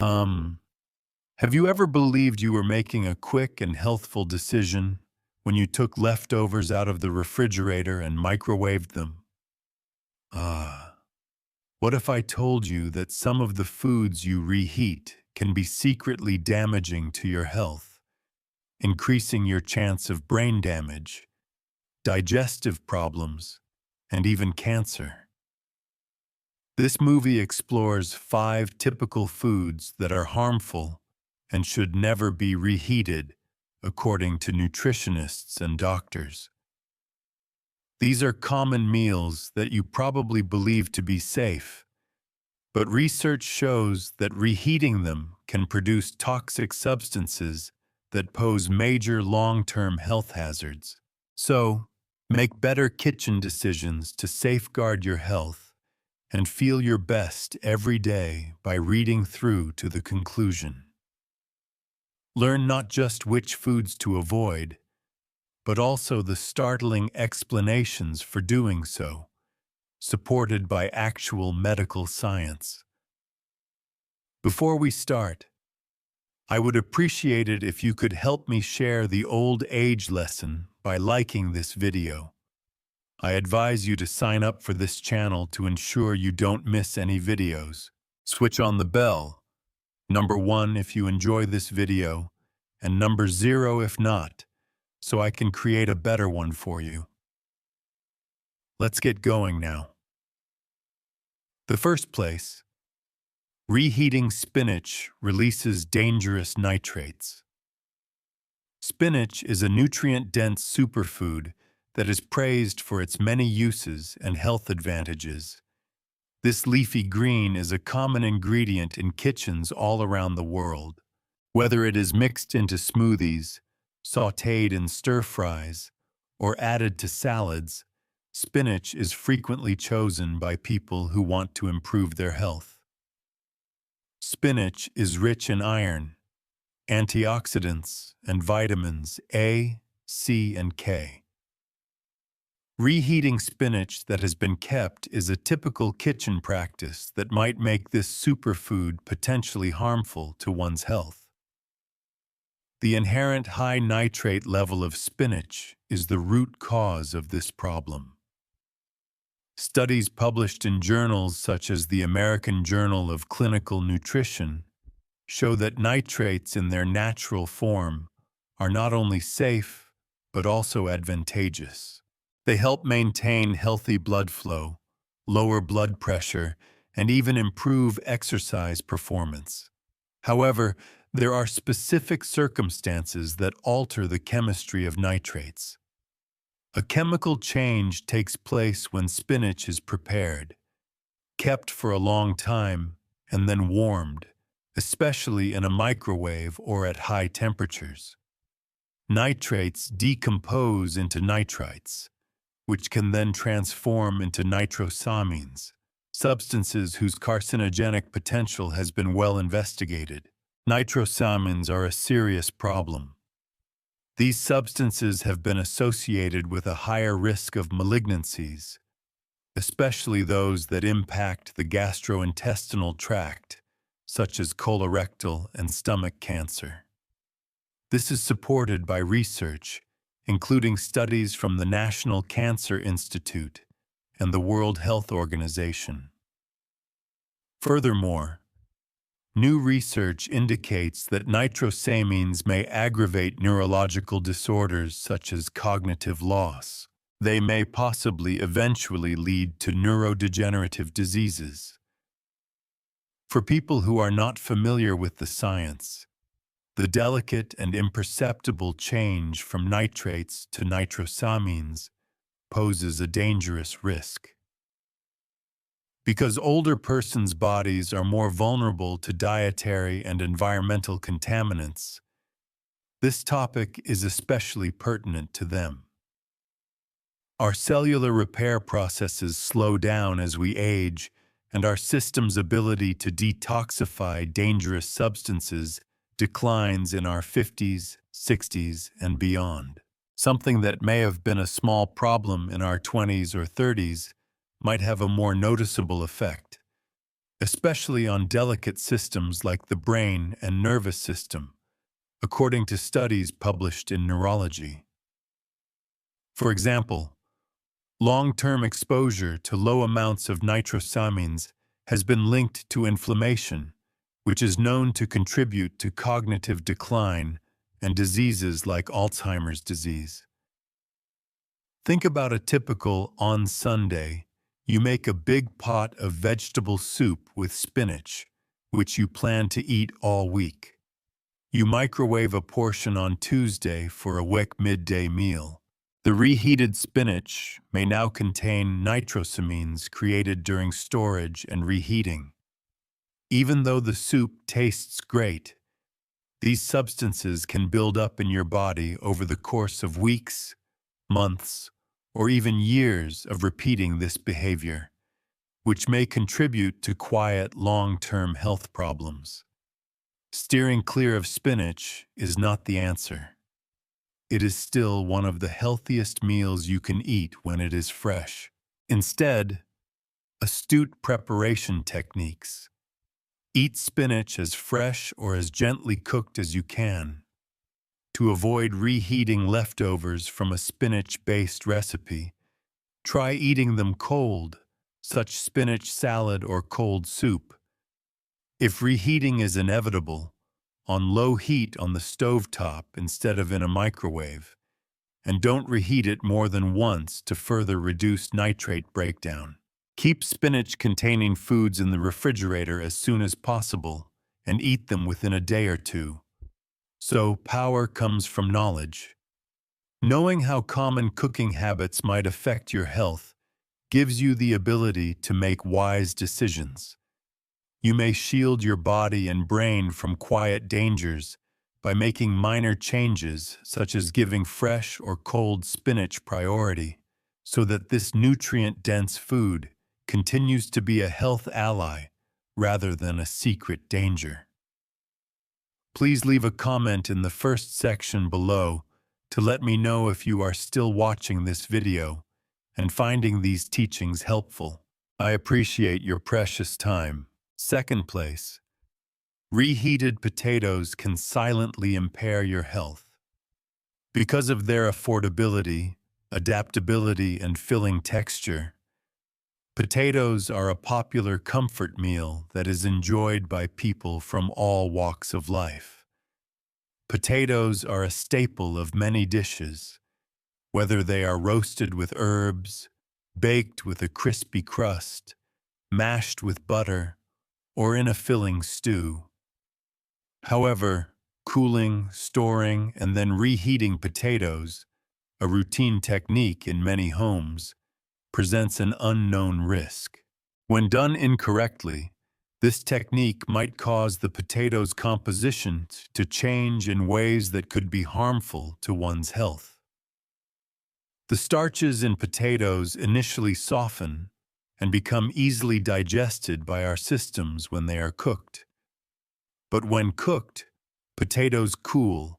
Um, have you ever believed you were making a quick and healthful decision when you took leftovers out of the refrigerator and microwaved them? Ah, what if I told you that some of the foods you reheat can be secretly damaging to your health, increasing your chance of brain damage, digestive problems, and even cancer? This movie explores 5 typical foods that are harmful and should never be reheated, according to nutritionists and doctors. These are common meals that you probably believe to be safe, but research shows that reheating them can produce toxic substances that pose major long-term health hazards. So, make better kitchen decisions to safeguard your health and feel your best every day by reading through to the conclusion. Learn not just which foods to avoid, but also the startling explanations for doing so, supported by actual medical science. Before we start, I would appreciate it if you could help me share the old age lesson by liking this video. I advise you to sign up for this channel to ensure you don't miss any videos. Switch on the bell, number 1 if you enjoy this video, and number 0 if not, so I can create a better one for you. Let's get going now. The first place, reheating spinach releases dangerous nitrates. Spinach is a nutrient-dense superfood that is praised for its many uses and health advantages. This leafy green is a common ingredient in kitchens all around the world. Whether it is mixed into smoothies, sautéed in stir-fries, or added to salads, spinach is frequently chosen by people who want to improve their health. Spinach is rich in iron, antioxidants, and vitamins A, C, and K. Reheating spinach that has been kept is a typical kitchen practice that might make this superfood potentially harmful to one's health. The inherent high nitrate level of spinach is the root cause of this problem. Studies published in journals such as the American Journal of Clinical Nutrition show that nitrates in their natural form are not only safe, but also advantageous. They help maintain healthy blood flow, lower blood pressure, and even improve exercise performance. However, there are specific circumstances that alter the chemistry of nitrates. A chemical change takes place when spinach is prepared, kept for a long time, and then warmed, especially in a microwave or at high temperatures. Nitrates decompose into nitrites, which can then transform into nitrosamines, substances whose carcinogenic potential has been well investigated. Nitrosamines are a serious problem. These substances have been associated with a higher risk of malignancies, especially those that impact the gastrointestinal tract, such as colorectal and stomach cancer. This is supported by research, including studies from the National Cancer Institute and the World Health Organization. Furthermore, new research indicates that nitrosamines may aggravate neurological disorders such as cognitive loss. They may possibly eventually lead to neurodegenerative diseases. For people who are not familiar with the science, the delicate and imperceptible change from nitrates to nitrosamines poses a dangerous risk. Because older persons' bodies are more vulnerable to dietary and environmental contaminants, this topic is especially pertinent to them. Our cellular repair processes slow down as we age, and our system's ability to detoxify dangerous substances declines in our 50s, 60s, and beyond. Something that may have been a small problem in our 20s or 30s might have a more noticeable effect, especially on delicate systems like the brain and nervous system, according to studies published in Neurology. For example, long-term exposure to low amounts of nitrosamines has been linked to inflammation, which is known to contribute to cognitive decline and diseases like Alzheimer's disease. Think about a typical on Sunday. You make a big pot of vegetable soup with spinach, which you plan to eat all week. You microwave a portion on Tuesday for a quick midday meal. The reheated spinach may now contain nitrosamines created during storage and reheating. Even though the soup tastes great, these substances can build up in your body over the course of weeks, months, or even years of repeating this behavior, which may contribute to quiet, long-term health problems. Steering clear of spinach is not the answer. It is still one of the healthiest meals you can eat when it is fresh. Instead, astute preparation techniques. Eat spinach as fresh or as gently cooked as you can. To avoid reheating leftovers from a spinach-based recipe, try eating them cold, such spinach salad or cold soup. If reheating is inevitable, on low heat on the stovetop instead of in a microwave, and don't reheat it more than once to further reduce nitrate breakdown. Keep spinach-containing foods in the refrigerator as soon as possible and eat them within a day or two. So, power comes from knowledge. Knowing how common cooking habits might affect your health gives you the ability to make wise decisions. You may shield your body and brain from quiet dangers by making minor changes, such as giving fresh or cold spinach priority, so that this nutrient-dense food continues to be a health ally rather than a secret danger. Please leave a comment in the first section below to let me know if you are still watching this video and finding these teachings helpful. I appreciate your precious time. Second place, reheated potatoes can silently impair your health. Because of their affordability, adaptability, and filling texture, potatoes are a popular comfort meal that is enjoyed by people from all walks of life. Potatoes are a staple of many dishes, whether they are roasted with herbs, baked with a crispy crust, mashed with butter, or in a filling stew. However, cooling, storing, and then reheating potatoes, a routine technique in many homes, presents an unknown risk. When done incorrectly, this technique might cause the potato's composition to change in ways that could be harmful to one's health. The starches in potatoes initially soften and become easily digested by our systems when they are cooked. But when cooked, potatoes cool,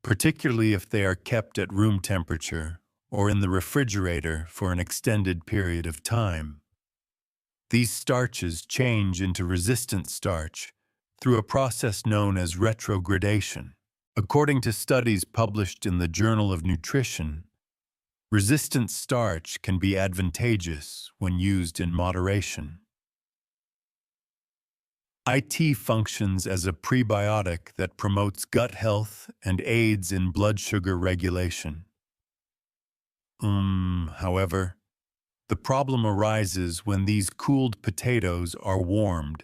particularly if they are kept at room temperature or in the refrigerator for an extended period of time. These starches change into resistant starch through a process known as retrogradation. According to studies published in the Journal of Nutrition, resistant starch can be advantageous when used in moderation. It functions as a prebiotic that promotes gut health and aids in blood sugar regulation. However, the problem arises when these cooled potatoes are warmed,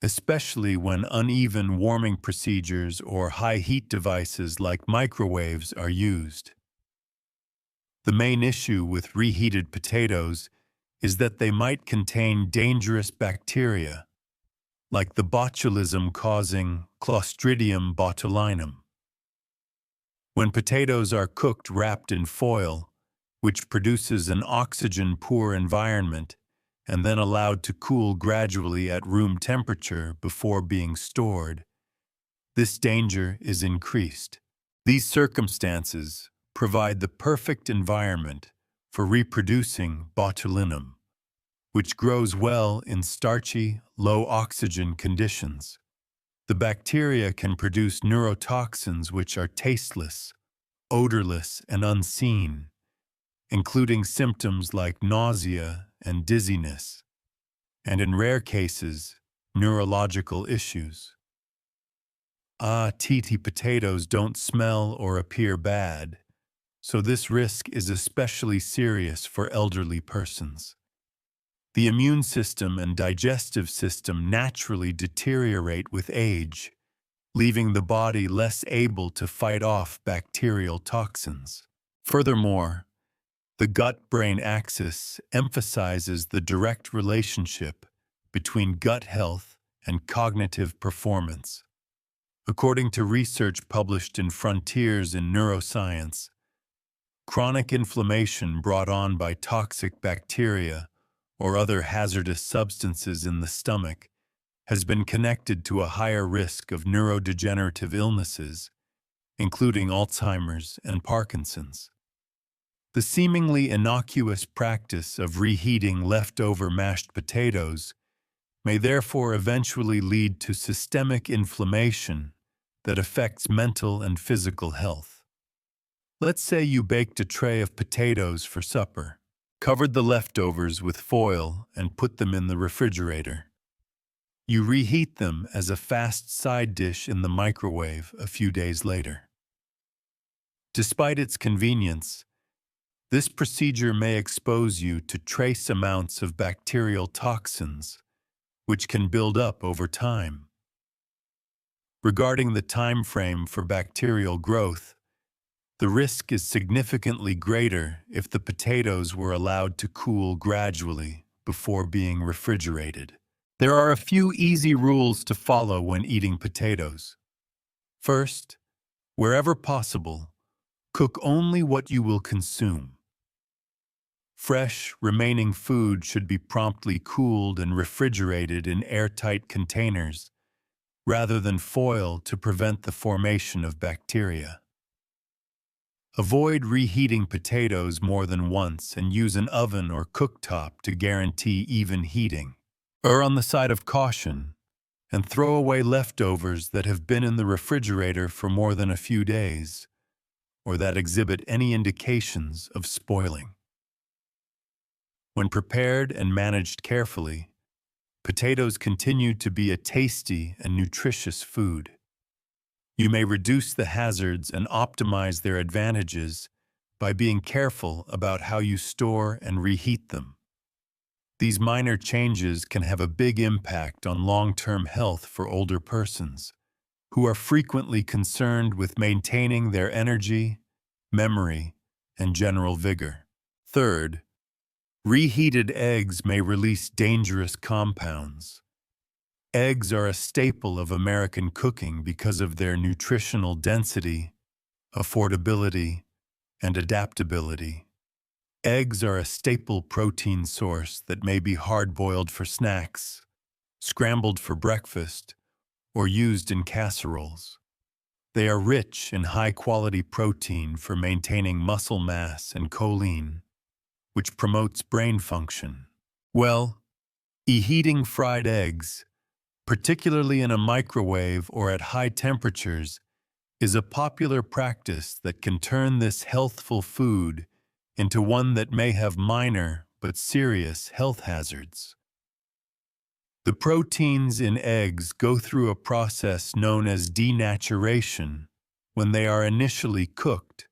especially when uneven warming procedures or high heat devices like microwaves are used. The main issue with reheated potatoes is that they might contain dangerous bacteria, like the botulism-causing Clostridium botulinum. When potatoes are cooked wrapped in foil, which produces an oxygen-poor environment, and then allowed to cool gradually at room temperature before being stored, this danger is increased. These circumstances provide the perfect environment for reproducing botulinum, which grows well in starchy, low-oxygen conditions. The bacteria can produce neurotoxins which are tasteless, odorless, and unseen, including symptoms like nausea and dizziness, and in rare cases, neurological issues. TT potatoes don't smell or appear bad, so this risk is especially serious for elderly persons. The immune system and digestive system naturally deteriorate with age, leaving the body less able to fight off bacterial toxins. Furthermore, the gut-brain axis emphasizes the direct relationship between gut health and cognitive performance. According to research published in Frontiers in Neuroscience, chronic inflammation brought on by toxic bacteria or other hazardous substances in the stomach has been connected to a higher risk of neurodegenerative illnesses, including Alzheimer's and Parkinson's. The seemingly innocuous practice of reheating leftover mashed potatoes may therefore eventually lead to systemic inflammation that affects mental and physical health. Let's say you baked a tray of potatoes for supper, covered the leftovers with foil, and put them in the refrigerator. You reheat them as a fast side dish in the microwave a few days later. Despite its convenience, this procedure may expose you to trace amounts of bacterial toxins, which can build up over time. Regarding the time frame for bacterial growth, the risk is significantly greater if the potatoes were allowed to cool gradually before being refrigerated. There are a few easy rules to follow when eating potatoes. First, wherever possible, cook only what you will consume. Fresh, remaining food should be promptly cooled and refrigerated in airtight containers, rather than foil to prevent the formation of bacteria. Avoid reheating potatoes more than once and use an oven or cooktop to guarantee even heating. Err on the side of caution and throw away leftovers that have been in the refrigerator for more than a few days, or that exhibit any indications of spoiling. When prepared and managed carefully, potatoes continue to be a tasty and nutritious food. You may reduce the hazards and optimize their advantages by being careful about how you store and reheat them. These minor changes can have a big impact on long-term health for older persons, who are frequently concerned with maintaining their energy, memory, and general vigor. Third, reheated eggs may release dangerous compounds. Eggs are a staple of American cooking because of their nutritional density, affordability, and adaptability. Eggs are a staple protein source that may be hard-boiled for snacks, scrambled for breakfast, or used in casseroles. They are rich in high-quality protein for maintaining muscle mass and choline, which promotes brain function. Well, reheating fried eggs, particularly in a microwave or at high temperatures, is a popular practice that can turn this healthful food into one that may have minor but serious health hazards. The proteins in eggs go through a process known as denaturation when they are initially cooked,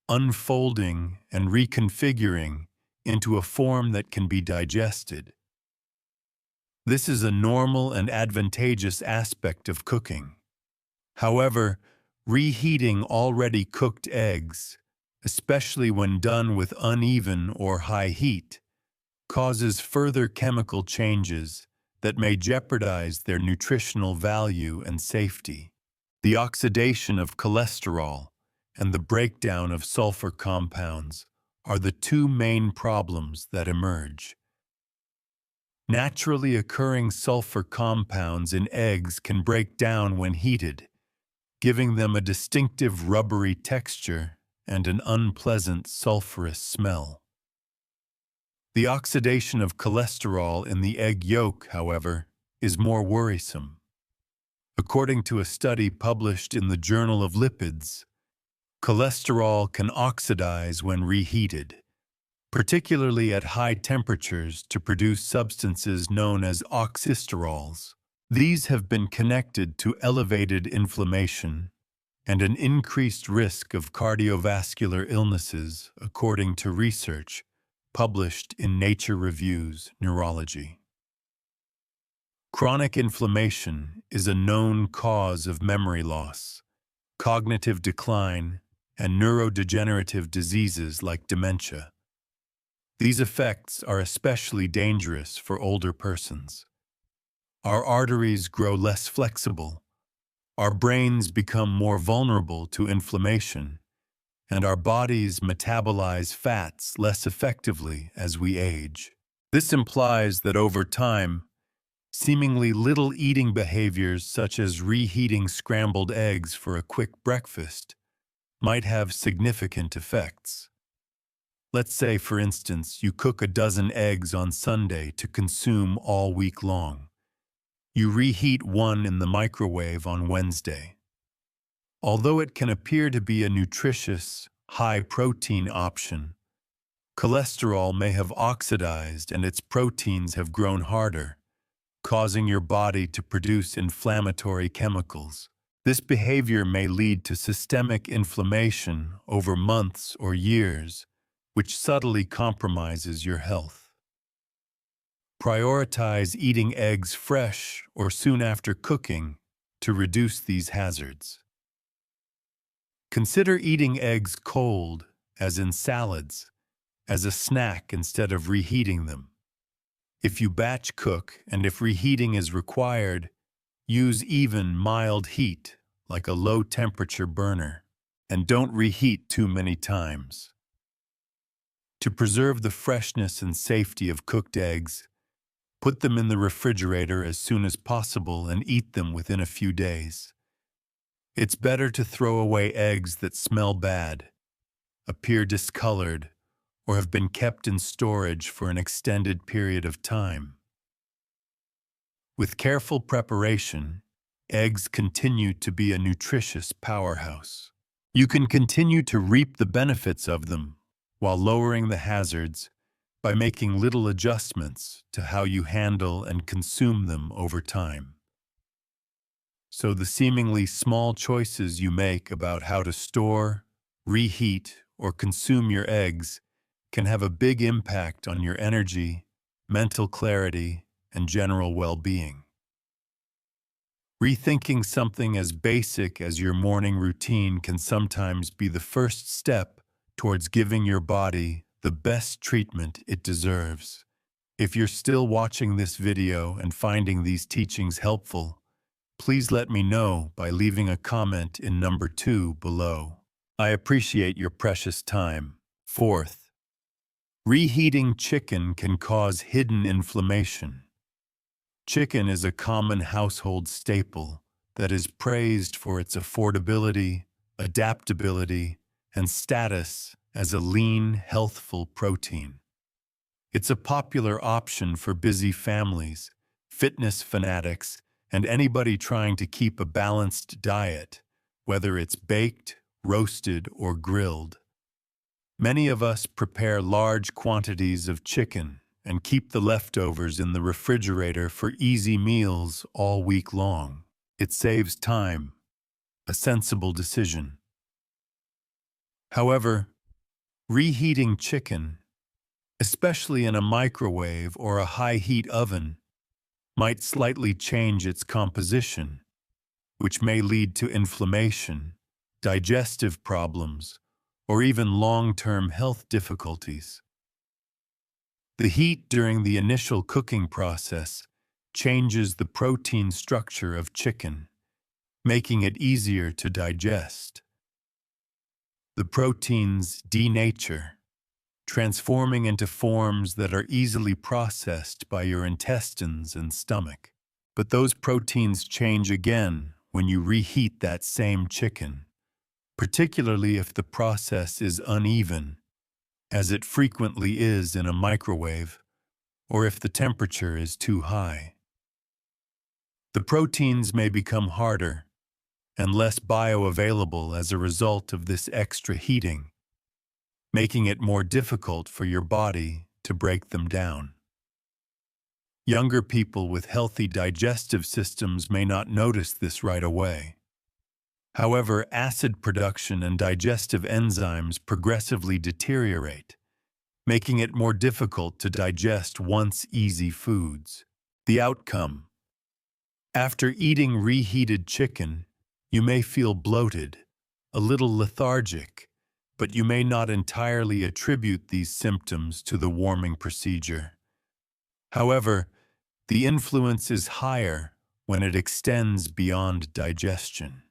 unfolding and reconfiguring into a form that can be digested. This is a normal and advantageous aspect of cooking. However, reheating already cooked eggs, especially when done with uneven or high heat, causes further chemical changes that may jeopardize their nutritional value and safety. The oxidation of cholesterol and the breakdown of sulfur compounds are the two main problems that emerge. Naturally occurring sulfur compounds in eggs can break down when heated, giving them a distinctive rubbery texture and an unpleasant sulfurous smell. The oxidation of cholesterol in the egg yolk, however, is more worrisome. According to a study published in the Journal of Lipids, cholesterol can oxidize when reheated, particularly at high temperatures to produce substances known as oxysterols. These have been connected to elevated inflammation and an increased risk of cardiovascular illnesses, according to research published in Nature Reviews Neurology. Chronic inflammation is a known cause of memory loss, cognitive decline, and neurodegenerative diseases like dementia. These effects are especially dangerous for older persons. Our arteries grow less flexible, our brains become more vulnerable to inflammation, and our bodies metabolize fats less effectively as we age. This implies that over time, seemingly little eating behaviors such as reheating scrambled eggs for a quick breakfast might have significant effects. Let's say, for instance, you cook a dozen eggs on Sunday to consume all week long. You reheat one in the microwave on Wednesday. Although it can appear to be a nutritious, high-protein option, cholesterol may have oxidized and its proteins have grown harder, causing your body to produce inflammatory chemicals. This behavior may lead to systemic inflammation over months or years, which subtly compromises your health. Prioritize eating eggs fresh or soon after cooking to reduce these hazards. Consider eating eggs cold, as in salads, as a snack instead of reheating them. If you batch cook and if reheating is required, use even mild heat, like a low-temperature burner, and don't reheat too many times. To preserve the freshness and safety of cooked eggs, put them in the refrigerator as soon as possible and eat them within a few days. It's better to throw away eggs that smell bad, appear discolored, or have been kept in storage for an extended period of time. With careful preparation, eggs continue to be a nutritious powerhouse. You can continue to reap the benefits of them while lowering the hazards by making little adjustments to how you handle and consume them over time. So the seemingly small choices you make about how to store, reheat, or consume your eggs can have a big impact on your energy, mental clarity, and general well-being. Rethinking something as basic as your morning routine can sometimes be the first step towards giving your body the best treatment it deserves. If you're still watching this video and finding these teachings helpful, please let me know by leaving a comment in number 2 below. I appreciate your precious time. Fourth, reheating chicken can cause hidden inflammation. Chicken is a common household staple that is praised for its affordability, adaptability, and status as a lean, healthful protein. It's a popular option for busy families, fitness fanatics, and anybody trying to keep a balanced diet, whether it's baked, roasted, or grilled. Many of us prepare large quantities of chicken and keep the leftovers in the refrigerator for easy meals all week long. It saves time, a sensible decision. However, reheating chicken, especially in a microwave or a high-heat oven, might slightly change its composition, which may lead to inflammation, digestive problems, or even long-term health difficulties. The heat during the initial cooking process changes the protein structure of chicken, making it easier to digest. The proteins denature, transforming into forms that are easily processed by your intestines and stomach. But those proteins change again when you reheat that same chicken, particularly if the process is uneven as it frequently is in a microwave, or if the temperature is too high. The proteins may become harder and less bioavailable as a result of this extra heating, making it more difficult for your body to break them down. Younger people with healthy digestive systems may not notice this right away. However, acid production and digestive enzymes progressively deteriorate, making it more difficult to digest once easy foods. The outcome: after eating reheated chicken, you may feel bloated, a little lethargic, but you may not entirely attribute these symptoms to the warming procedure. However, the influence is higher when it extends beyond digestion.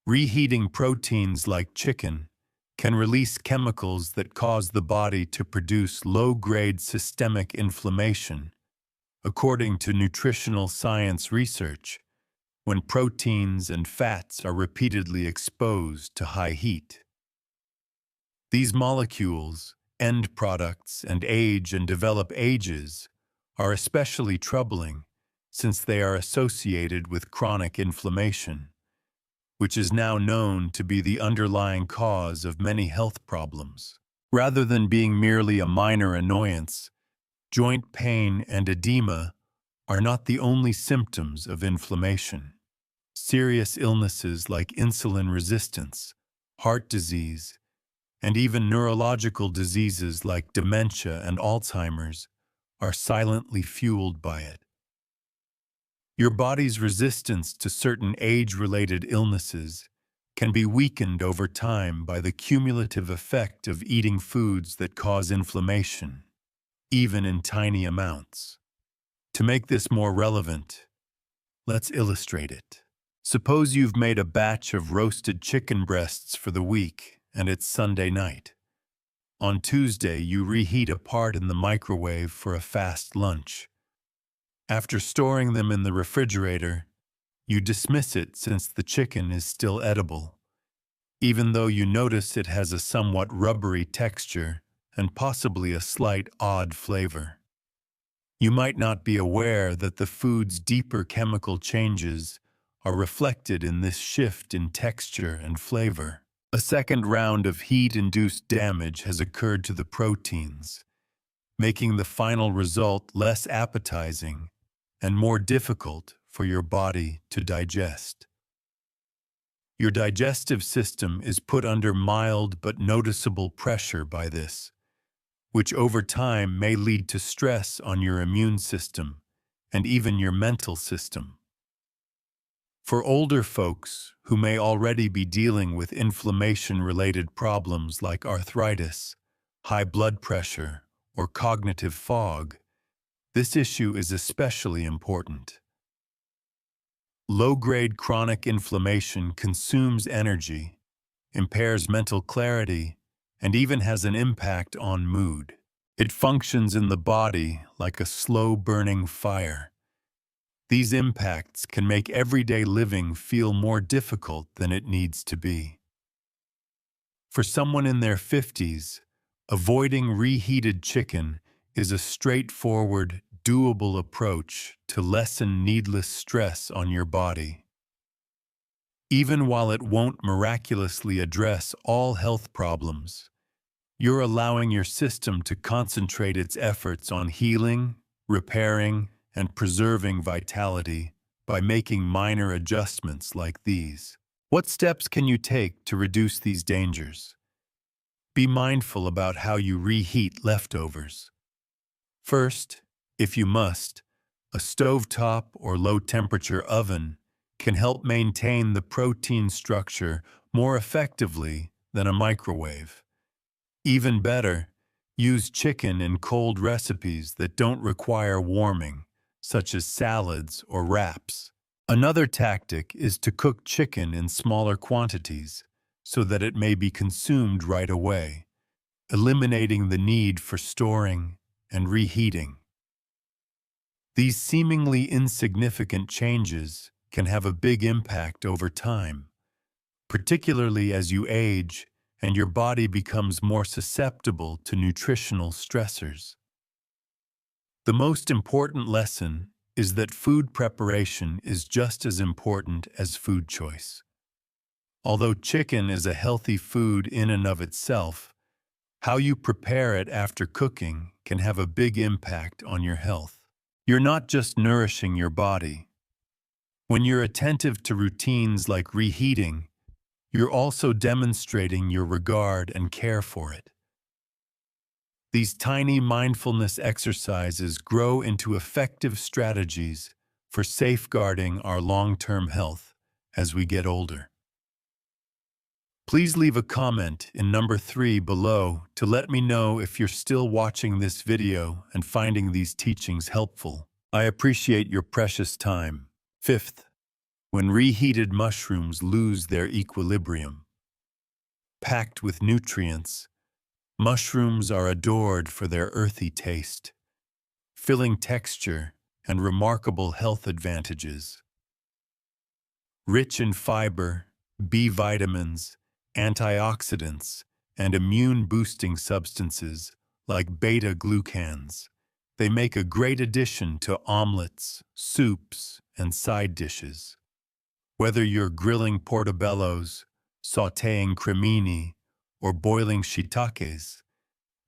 Reheating proteins like chicken can release chemicals that cause the body to produce low-grade systemic inflammation, according to nutritional science research, when proteins and fats are repeatedly exposed to high heat. These molecules, end products, and age and develop ages are especially troubling since they are associated with chronic inflammation, which is now known to be the underlying cause of many health problems. Rather than being merely a minor annoyance, joint pain and edema are not the only symptoms of inflammation. Serious illnesses like insulin resistance, heart disease, and even neurological diseases like dementia and Alzheimer's are silently fueled by it. Your body's resistance to certain age-related illnesses can be weakened over time by the cumulative effect of eating foods that cause inflammation, even in tiny amounts. To make this more relevant, let's illustrate it. Suppose you've made a batch of roasted chicken breasts for the week and it's Sunday night. On Tuesday, you reheat a part in the microwave for a fast lunch. After storing them in the refrigerator, you dismiss it since the chicken is still edible, even though you notice it has a somewhat rubbery texture and possibly a slight odd flavor. You might not be aware that the food's deeper chemical changes are reflected in this shift in texture and flavor. A second round of heat-induced damage has occurred to the proteins, making the final result less appetizing and more difficult for your body to digest. Your digestive system is put under mild but noticeable pressure by this, which over time may lead to stress on your immune system and even your mental system. For older folks who may already be dealing with inflammation-related problems like arthritis, high blood pressure, or cognitive fog, this issue is especially important. Low-grade chronic inflammation consumes energy, impairs mental clarity, and even has an impact on mood. It functions in the body like a slow-burning fire. These impacts can make everyday living feel more difficult than it needs to be. For someone in their 50s, avoiding reheated chicken is a straightforward, doable approach to lessen needless stress on your body. Even while it won't miraculously address all health problems, you're allowing your system to concentrate its efforts on healing, repairing, and preserving vitality by making minor adjustments like these. What steps can you take to reduce these dangers? Be mindful about how you reheat leftovers. First, if you must, a stovetop or low-temperature oven can help maintain the protein structure more effectively than a microwave. Even better, use chicken in cold recipes that don't require warming, such as salads or wraps. Another tactic is to cook chicken in smaller quantities so that it may be consumed right away, eliminating the need for storing and reheating. These seemingly insignificant changes can have a big impact over time, particularly as you age and your body becomes more susceptible to nutritional stressors. The most important lesson is that food preparation is just as important as food choice. Although chicken is a healthy food in and of itself, how you prepare it after cooking can have a big impact on your health. You're not just nourishing your body. When you're attentive to routines like reheating, you're also demonstrating your regard and care for it. These tiny mindfulness exercises grow into effective strategies for safeguarding our long-term health as we get older. Please leave a comment in number 3 below to let me know if you're still watching this video and finding these teachings helpful. I appreciate your precious time. 5th, when reheated mushrooms lose their equilibrium. Packed with nutrients, mushrooms are adored for their earthy taste, filling texture, and remarkable health advantages. Rich in fiber, B vitamins, antioxidants, and immune-boosting substances like beta-glucans, they make a great addition to omelets, soups, and side dishes. Whether you're grilling portobellos, sautéing cremini, or boiling shiitakes,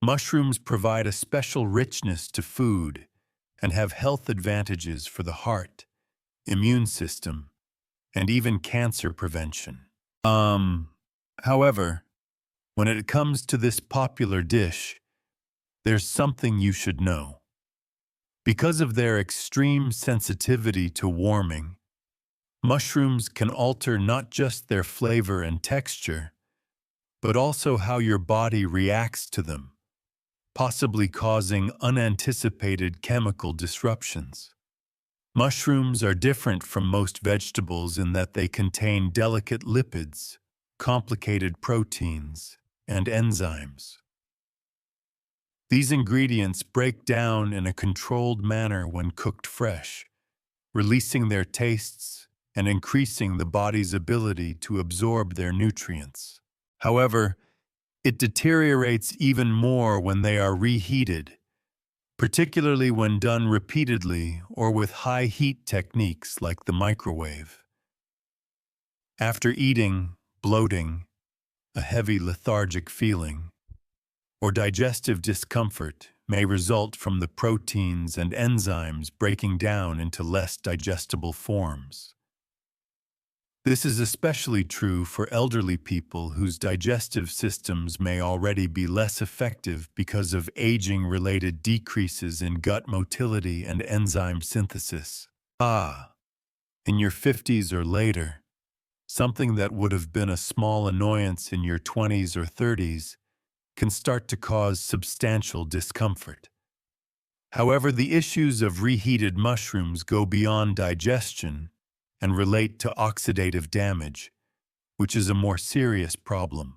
mushrooms provide a special richness to food and have health advantages for the heart, immune system, and even cancer prevention. However, when it comes to this popular dish, there's something you should know. Because of their extreme sensitivity to warming, mushrooms can alter not just their flavor and texture, but also how your body reacts to them, possibly causing unanticipated chemical disruptions. Mushrooms are different from most vegetables in that they contain delicate lipids, complicated proteins, and enzymes. These ingredients break down in a controlled manner when cooked fresh, releasing their tastes and increasing the body's ability to absorb their nutrients. However, it deteriorates even more when they are reheated, particularly when done repeatedly or with high heat techniques like the microwave. After eating, bloating, a heavy lethargic feeling, or digestive discomfort may result from the proteins and enzymes breaking down into less digestible forms. This is especially true for elderly people whose digestive systems may already be less effective because of aging-related decreases in gut motility and enzyme synthesis. In your 50s or later, something that would have been a small annoyance in your 20s or 30s can start to cause substantial discomfort. However, the issues of reheated mushrooms go beyond digestion and relate to oxidative damage, which is a more serious problem.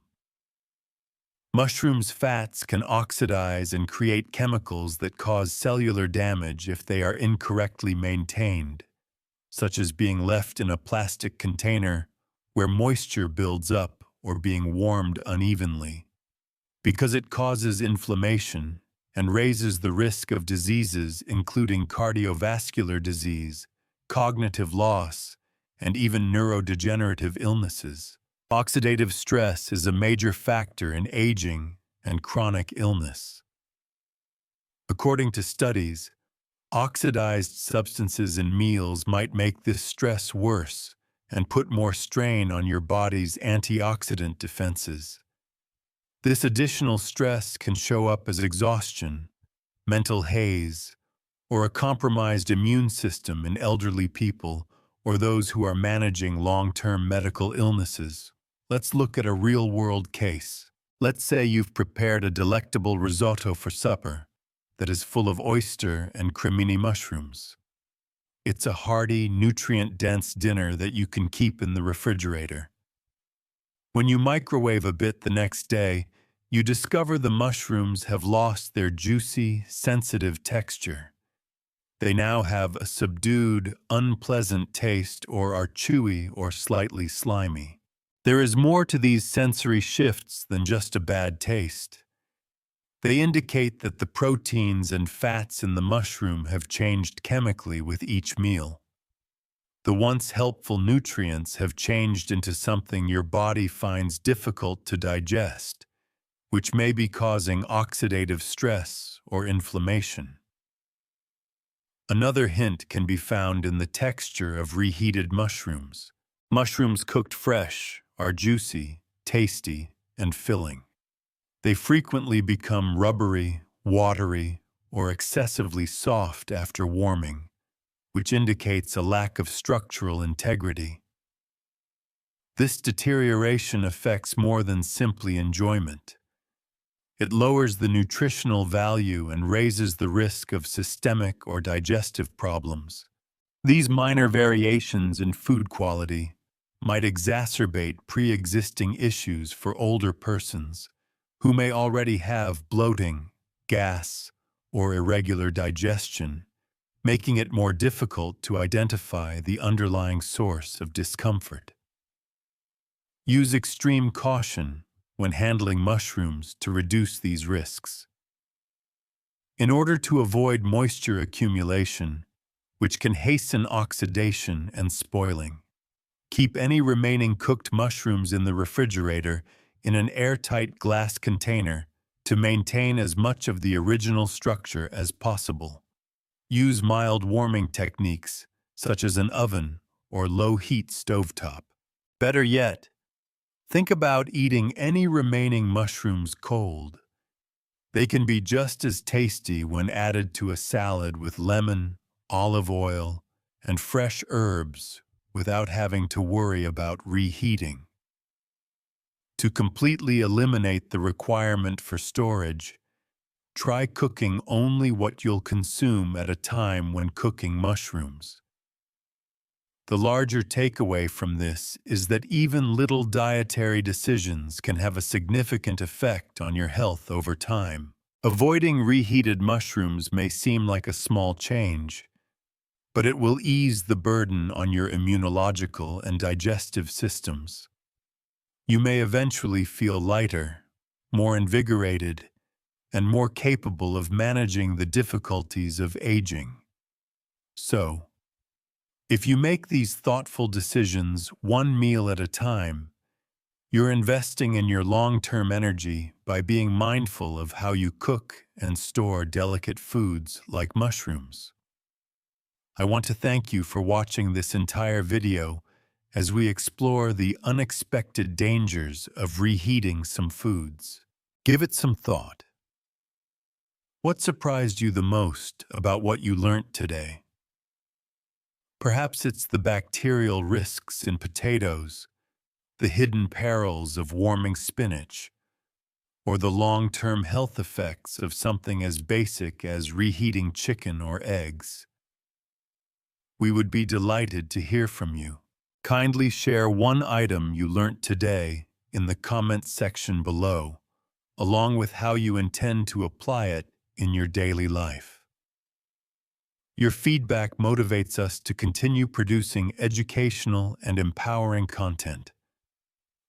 Mushrooms' fats can oxidize and create chemicals that cause cellular damage if they are incorrectly maintained, such as being left in a plastic container where moisture builds up or being warmed unevenly. Because it causes inflammation and raises the risk of diseases including cardiovascular disease, cognitive loss, and even neurodegenerative illnesses. Oxidative stress is a major factor in aging and chronic illness. According to studies, oxidized substances in meals might make this stress worse and put more strain on your body's antioxidant defenses. This additional stress can show up as exhaustion, mental haze, or a compromised immune system in elderly people or those who are managing long-term medical illnesses. Let's look at a real-world case. Let's say you've prepared a delectable risotto for supper that is full of oyster and cremini mushrooms. It's a hearty, nutrient-dense dinner that you can keep in the refrigerator. When you microwave a bit the next day, you discover the mushrooms have lost their juicy, sensitive texture. They now have a subdued, unpleasant taste or are chewy or slightly slimy. There is more to these sensory shifts than just a bad taste. They indicate that the proteins and fats in the mushroom have changed chemically with each meal. The once helpful nutrients have changed into something your body finds difficult to digest, which may be causing oxidative stress or inflammation. Another hint can be found in the texture of reheated mushrooms. Mushrooms cooked fresh are juicy, tasty, and filling. They frequently become rubbery, watery, or excessively soft after warming, which indicates a lack of structural integrity. This deterioration affects more than simply enjoyment. It lowers the nutritional value and raises the risk of systemic or digestive problems. These minor variations in food quality might exacerbate pre-existing issues for older persons who may already have bloating, gas, or irregular digestion, making it more difficult to identify the underlying source of discomfort. Use extreme caution when handling mushrooms to reduce these risks. In order to avoid moisture accumulation, which can hasten oxidation and spoiling, keep any remaining cooked mushrooms in the refrigerator in an airtight glass container to maintain as much of the original structure as possible. Use mild warming techniques, such as an oven or low-heat stovetop. Better yet, think about eating any remaining mushrooms cold. They can be just as tasty when added to a salad with lemon, olive oil, and fresh herbs without having to worry about reheating. To completely eliminate the requirement for storage, try cooking only what you'll consume at a time when cooking mushrooms. The larger takeaway from this is that even little dietary decisions can have a significant effect on your health over time. Avoiding reheated mushrooms may seem like a small change, but it will ease the burden on your immunological and digestive systems. You may eventually feel lighter, more invigorated, and more capable of managing the difficulties of aging. So, if you make these thoughtful decisions one meal at a time, you're investing in your long-term energy by being mindful of how you cook and store delicate foods like mushrooms. I want to thank you for watching this entire video as we explore the unexpected dangers of reheating some foods. Give it some thought. What surprised you the most about what you learned today? Perhaps it's the bacterial risks in potatoes, the hidden perils of warming spinach, or the long-term health effects of something as basic as reheating chicken or eggs. We would be delighted to hear from you. Kindly share one item you learnt today in the comments section below, along with how you intend to apply it in your daily life. Your feedback motivates us to continue producing educational and empowering content.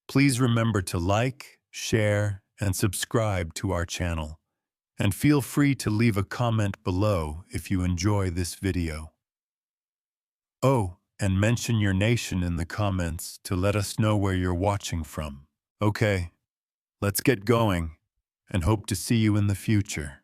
Please remember to like, share, and subscribe to our channel, and feel free to leave a comment below if you enjoy this video. Oh, and mention your nation in the comments to let us know where you're watching from. Okay, let's get going, and hope to see you in the future.